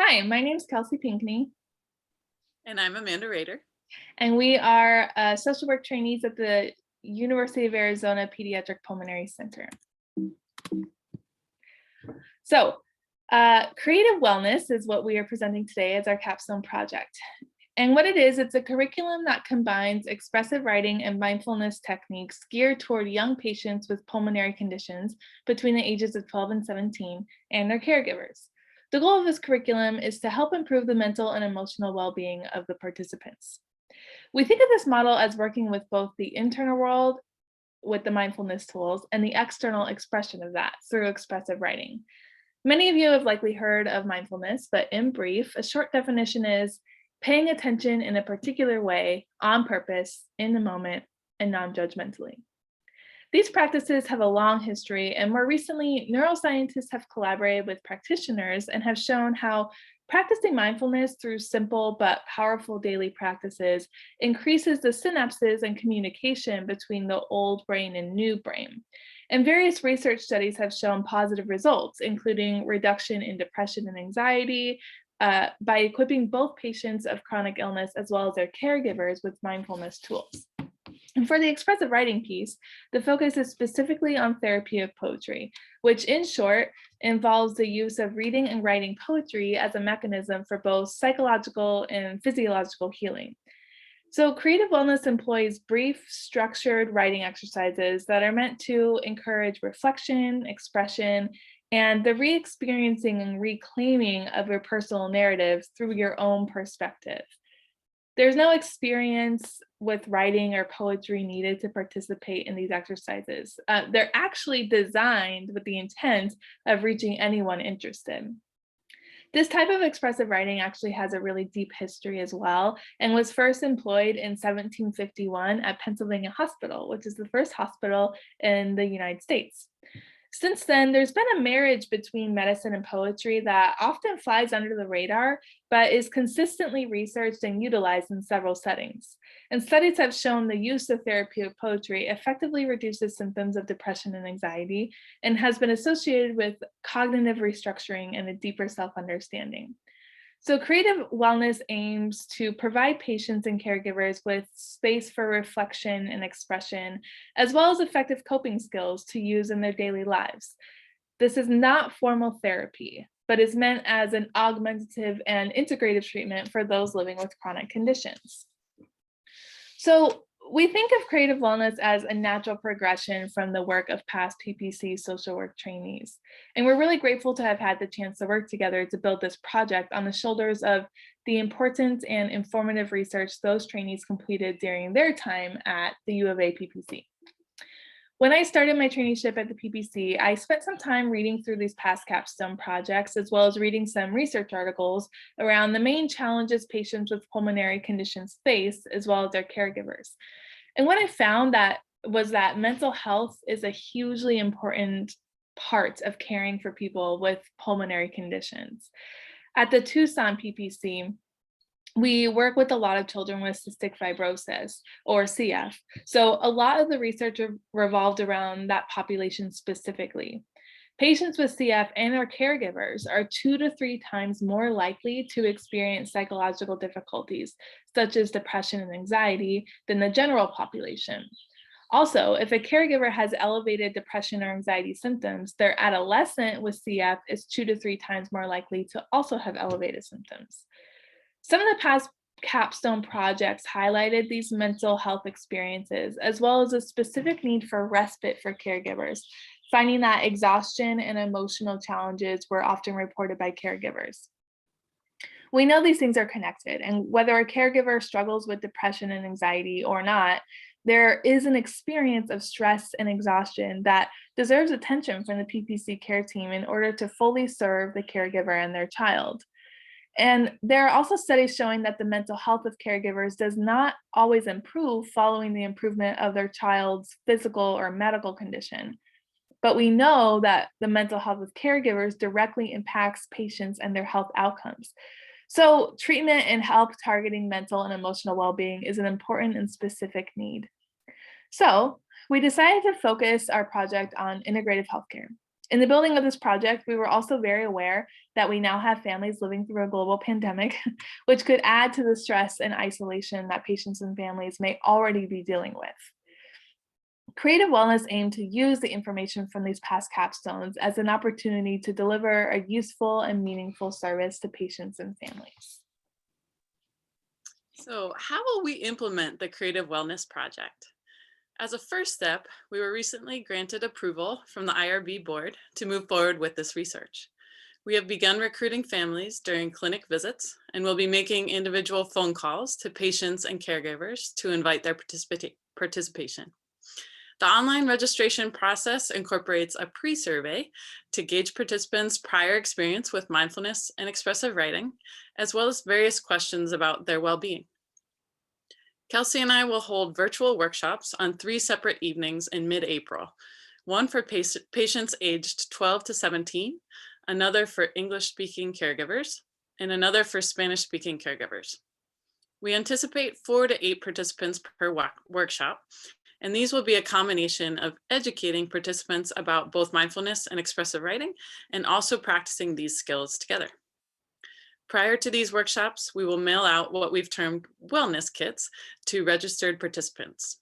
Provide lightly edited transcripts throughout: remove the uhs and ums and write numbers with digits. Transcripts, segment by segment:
Hi, my name is Kelsey Pinkney, And I'm Amanda Rader. and we are social work trainees at the University of Arizona Pediatric Pulmonary Center. So, creative wellness is what we are presenting today as our capstone project. And what it is, it's a curriculum that combines expressive writing and mindfulness techniques geared toward young patients with pulmonary conditions between the ages of 12 and 17 and their caregivers. The goal of this curriculum is to help improve the mental and emotional well-being of the participants. We think of this model as working with both the internal world with the mindfulness tools and the external expression of that through expressive writing. Many of you have likely heard of mindfulness, but in brief, a short definition is paying attention in a particular way, on purpose, in the moment, and non-judgmentally. These practices have a long history, and more recently, neuroscientists have collaborated with practitioners and have shown how practicing mindfulness through simple but powerful daily practices increases the synapses and communication between the old brain and new brain. And various research studies have shown positive results, including reduction in depression and anxiety, by equipping both patients of chronic illness as well as their caregivers with mindfulness tools. And for the expressive writing piece, the focus is specifically on therapy of poetry, which in short involves the use of reading and writing poetry as a mechanism for both psychological and physiological healing. So creative wellness employs brief, structured writing exercises that are meant to encourage reflection, expression, and the re-experiencing and reclaiming of your personal narratives through your own perspective. There's no experience with writing or poetry needed to participate in these exercises. They're actually designed with the intent of reaching anyone interested. This type of expressive writing actually has a really deep history as well and was first employed in 1751 at Pennsylvania Hospital, which is the first hospital in the United States. Since then, there's been a marriage between medicine and poetry that often flies under the radar, but is consistently researched and utilized in several settings. And studies have shown the use of therapeutic poetry effectively reduces symptoms of depression and anxiety and has been associated with cognitive restructuring and a deeper self-understanding. So creative wellness aims to provide patients and caregivers with space for reflection and expression, as well as effective coping skills to use in their daily lives. This is not formal therapy, but is meant as an augmentative and integrative treatment for those living with chronic conditions. So we think of creative wellness as a natural progression from the work of past PPC social work trainees. And we're really grateful to have had the chance to work together to build this project on the shoulders of the important and informative research those trainees completed during their time at the U of A PPC. When I started my traineeship at the PPC, I spent some time reading through these past capstone projects, as well as reading some research articles around the main challenges patients with pulmonary conditions face, as well as their caregivers. And what I found that was that mental health is a hugely important part of caring for people with pulmonary conditions. At the Tucson PPC, we work with a lot of children with cystic fibrosis or CF. So a lot of the research revolved around that population specifically. Patients with CF and their caregivers are 2 to 3 times more likely to experience psychological difficulties, such as depression and anxiety, than the general population. Also, if a caregiver has elevated depression or anxiety symptoms, their adolescent with CF is 2 to 3 times more likely to also have elevated symptoms. Some of the past capstone projects highlighted these mental health experiences, as well as a specific need for respite for caregivers, finding that exhaustion and emotional challenges were often reported by caregivers. We know these things are connected, and whether a caregiver struggles with depression and anxiety or not, there is an experience of stress and exhaustion that deserves attention from the PPC care team in order to fully serve the caregiver and their child. And there are also studies showing that the mental health of caregivers does not always improve following the improvement of their child's physical or medical condition. But we know that the mental health of caregivers directly impacts patients and their health outcomes. So treatment and help targeting mental and emotional well-being is an important and specific need. So we decided to focus our project on integrative healthcare. In the building of this project, we were also very aware that we now have families living through a global pandemic, which could add to the stress and isolation that patients and families may already be dealing with. Creative Wellness aimed to use the information from these past capstones as an opportunity to deliver a useful and meaningful service to patients and families. So how will we implement the Creative Wellness Project? As a first step, we were recently granted approval from the IRB board to move forward with this research. We have begun recruiting families during clinic visits and will be making individual phone calls to patients and caregivers to invite their participation. The online registration process incorporates a pre-survey to gauge participants' prior experience with mindfulness and expressive writing, as well as various questions about their well-being. Kelsey and I will hold virtual workshops on 3 separate evenings in mid-April, one for patients aged 12 to 17, another for English-speaking caregivers, and another for Spanish-speaking caregivers. We anticipate 4 to 8 participants per workshop, and these will be a combination of educating participants about both mindfulness and expressive writing, and also practicing these skills together. Prior to these workshops, we will mail out what we've termed wellness kits to registered participants.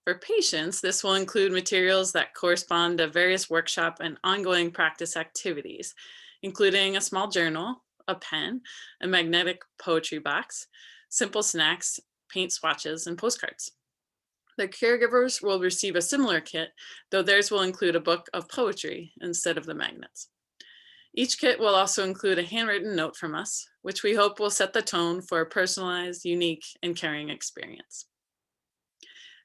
For patients, this will include materials that correspond to various workshop and ongoing practice activities, including a small journal, a pen, a magnetic poetry box, simple snacks, paint swatches, and postcards. The caregivers will receive a similar kit, though theirs will include a book of poetry instead of the magnets. Each kit will also include a handwritten note from us, which we hope will set the tone for a personalized, unique, and caring experience.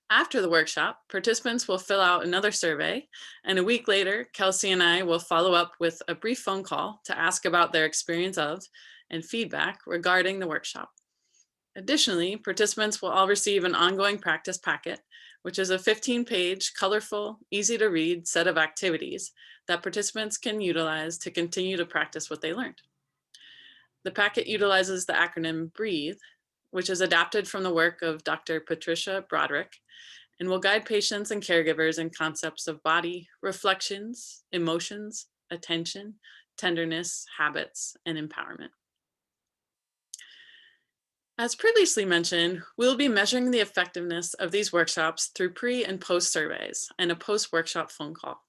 After the workshop, participants will fill out another survey, and a week later, Kelsey and I will follow up with a brief phone call to ask about their experience of and feedback regarding the workshop. Additionally, participants will all receive an ongoing practice packet, which is a 15-page, colorful, easy to read set of activities that participants can utilize to continue to practice what they learned. The packet utilizes the acronym BREATHE, which is adapted from the work of Dr. Patricia Broderick, and will guide patients and caregivers in concepts of body, reflections, emotions, attention, tenderness, habits, and empowerment. As previously mentioned, we'll be measuring the effectiveness of these workshops through pre and post surveys and a post-workshop phone call.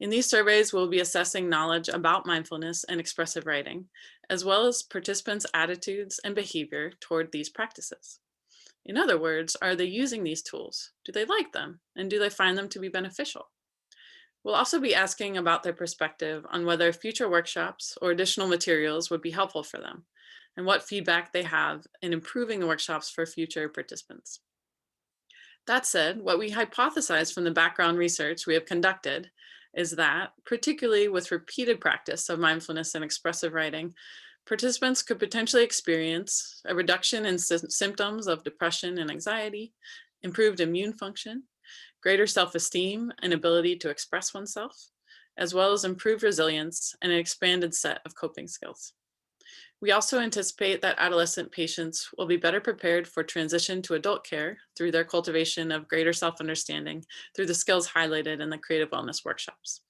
In these surveys, we'll be assessing knowledge about mindfulness and expressive writing, as well as participants' attitudes and behavior toward these practices. In other words, are they using these tools? Do they like them? And do they find them to be beneficial? We'll also be asking about their perspective on whether future workshops or additional materials would be helpful for them, and what feedback they have in improving the workshops for future participants. That said, what we hypothesize from the background research we have conducted is that, particularly with repeated practice of mindfulness and expressive writing, participants could potentially experience a reduction in symptoms of depression and anxiety, improved immune function, greater self-esteem and ability to express oneself, as well as improved resilience and an expanded set of coping skills. We also anticipate that adolescent patients will be better prepared for transition to adult care through their cultivation of greater self-understanding through the skills highlighted in the Creative Wellness workshops.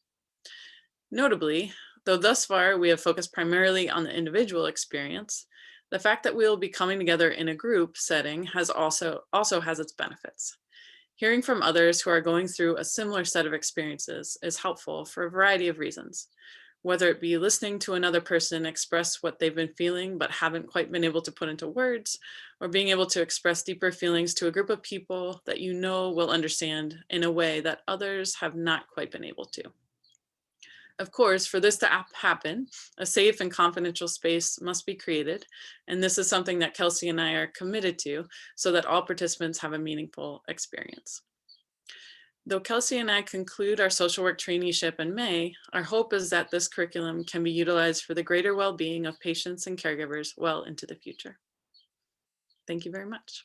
Notably, though thus far we have focused primarily on the individual experience, the fact that we will be coming together in a group setting has also has its benefits. Hearing from others who are going through a similar set of experiences is helpful for a variety of reasons, whether it be listening to another person express what they've been feeling but haven't quite been able to put into words, or being able to express deeper feelings to a group of people that you know will understand in a way that others have not quite been able to. Of course, for this to happen, a safe and confidential space must be created, and this is something that Kelsey and I are committed to so that all participants have a meaningful experience. Though Kelsey and I conclude our social work traineeship in May, our hope is that this curriculum can be utilized for the greater well-being of patients and caregivers well into the future. Thank you very much.